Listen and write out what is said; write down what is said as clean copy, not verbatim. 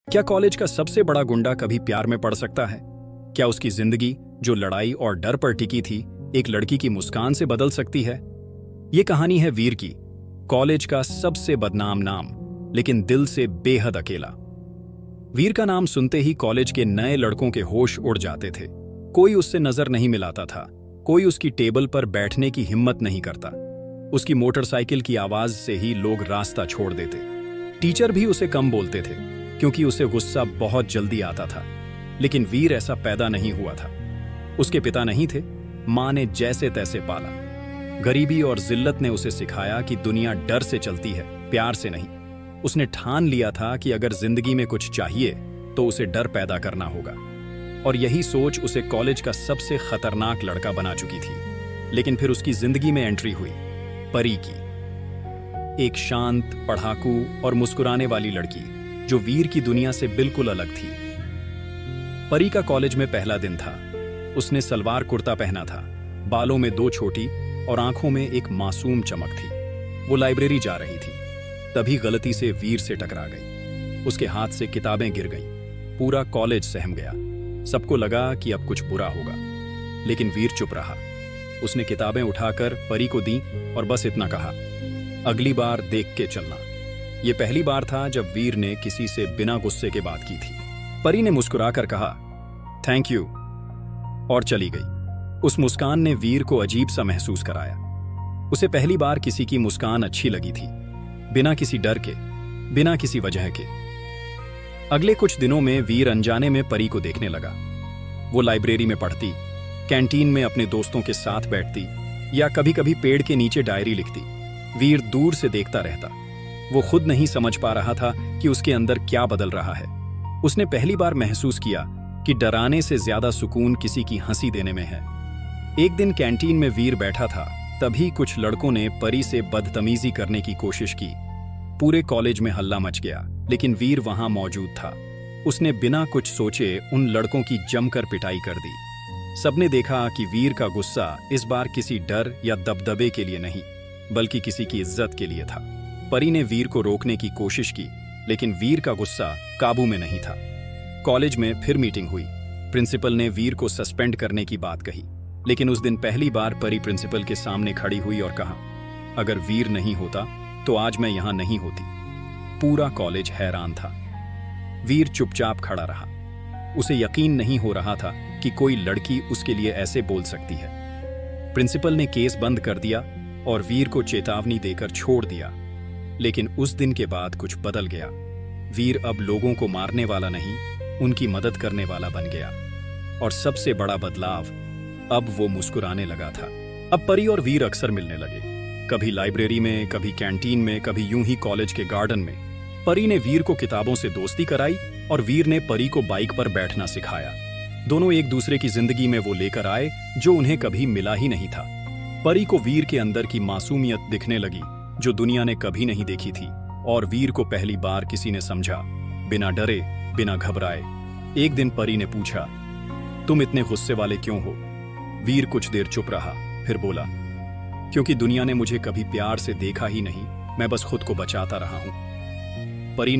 क्या कॉलेज का सबसे बड़ा गुंडा कभी प्यार में पड़ सकता है? क्या उसकी जिंदगी, जो लड़ाई और डर पर टिकी थी, एक लड़की की मुस्कान से बदल सकती है? ये कहानी है वीर की, कॉलेज का सबसे बदनाम नाम, लेकिन दिल से बेहद अकेला। वीर का नाम सुनते ही कॉलेज के नए लड़कों के होश उड़ जाते थे। कोई उससे नजर नहीं मिलाता था, कोई उसकी टेबल पर बैठने की हिम्मत नहीं करता। उसकी मोटरसाइकिल की आवाज से ही लोग रास्ता छोड़ देते। टीचर भी उसे कम बोलते थे, क्योंकि उसे गुस्सा बहुत जल्दी आता था। लेकिन वीर ऐसा पैदा नहीं हुआ था। उसके पिता नहीं थे, मां ने जैसे तैसे पाला। गरीबी और जिल्लत ने उसे सिखाया कि दुनिया डर से चलती है, प्यार से नहीं। उसने ठान लिया था कि अगर जिंदगी में कुछ चाहिए तो उसे डर पैदा करना होगा। और यही सोच उसे कॉलेज का सबसे खतरनाक लड़का बना चुकी थी। लेकिन फिर उसकी जिंदगी में एंट्री हुई परी की, एक शांत, पढ़ाकू और मुस्कुराने वाली लड़की जो वीर की दुनिया से बिल्कुल अलग थी। परी का कॉलेज में पहला दिन था। उसने सलवार कुर्ता पहना था, बालों में 2 छोटी और आंखों में एक मासूम चमक थी। वो लाइब्रेरी जा रही थी, तभी गलती से वीर से टकरा गई। उसके हाथ से किताबें गिर गईं। पूरा कॉलेज सहम गया। सबको लगा कि अब कुछ बुरा होगा, लेकिन वीर चुप रहा। उसने किताबें उठाकर परी को दी और बस इतना कहा, अगली बार देख के चलना। यह पहली बार था जब वीर ने किसी से बिना गुस्से के बात की थी। परी ने मुस्कुराकर कहा, थैंक यू, और चली गई। उस मुस्कान ने वीर को अजीब सा महसूस कराया। उसे पहली बार किसी की मुस्कान अच्छी लगी थी, बिना किसी डर के, बिना किसी वजह के। अगले कुछ दिनों में वीर अनजाने में परी को देखने लगा। वो लाइब्रेरी में पढ़ती, कैंटीन में अपने दोस्तों के साथ बैठती, या कभी कभी पेड़ के नीचे डायरी लिखती। वीर दूर से देखता रहता। वो खुद नहीं समझ पा रहा था कि उसके अंदर क्या बदल रहा है। उसने पहली बार महसूस किया कि डराने से ज्यादा सुकून किसी की हंसी देने में है। एक दिन कैंटीन में वीर बैठा था, तभी कुछ लड़कों ने परी से बदतमीजी करने की कोशिश की। पूरे कॉलेज में हल्ला मच गया, लेकिन वीर वहां मौजूद था। उसने बिना कुछ सोचे उन लड़कों की जमकर पिटाई कर दी। सबने देखा कि वीर का गुस्सा इस बार किसी डर या दबदबे के लिए नहीं, बल्कि किसी की इज्जत के लिए था। परी ने वीर को रोकने की कोशिश की, लेकिन वीर का गुस्सा काबू में नहीं था। कॉलेज में फिर मीटिंग हुई। प्रिंसिपल ने वीर को सस्पेंड करने की बात कही, लेकिन उस दिन पहली बार परी प्रिंसिपल के सामने खड़ी हुई और कहा, अगर वीर नहीं होता तो आज मैं यहां नहीं होती। पूरा कॉलेज हैरान था। वीर चुपचाप खड़ा रहा। उसे यकीन नहीं हो रहा था कि कोई लड़की उसके लिए ऐसे बोल सकती है। प्रिंसिपल ने केस बंद कर दिया और वीर को चेतावनी देकर छोड़ दिया। लेकिन उस दिन के बाद कुछ बदल गया। वीर अब लोगों को मारने वाला नहीं, उनकी मदद करने वाला बन गया। और सबसे बड़ा बदलाव, अब वो मुस्कुराने लगा था। अब परी और वीर अक्सर मिलने लगे, कभी लाइब्रेरी में, कभी कैंटीन में, कभी यूं ही कॉलेज के गार्डन में। परी ने वीर को किताबों से दोस्ती कराई और वीर ने परी को बाइक पर बैठना सिखाया। दोनों एक दूसरे की जिंदगी में वो लेकर आए जो उन्हें कभी मिला ही नहीं था। परी को वीर के अंदर की मासूमियत दिखने लगी, जो दुनिया ने कभी नहीं देखी थी। और वीर को पहली बार किसी ने समझा, बिना डरे, बिना घबराए। एक दिन परी ने पूछा, तुम इतने गुस्से वाले क्यों हो? वीर कुछ देर चुप रहा, फिर बोला, क्योंकि दुनिया ने मुझे कभी प्यार से देखा ही नहीं, मैं बस खुद को बचाता रहा हूं। परी ने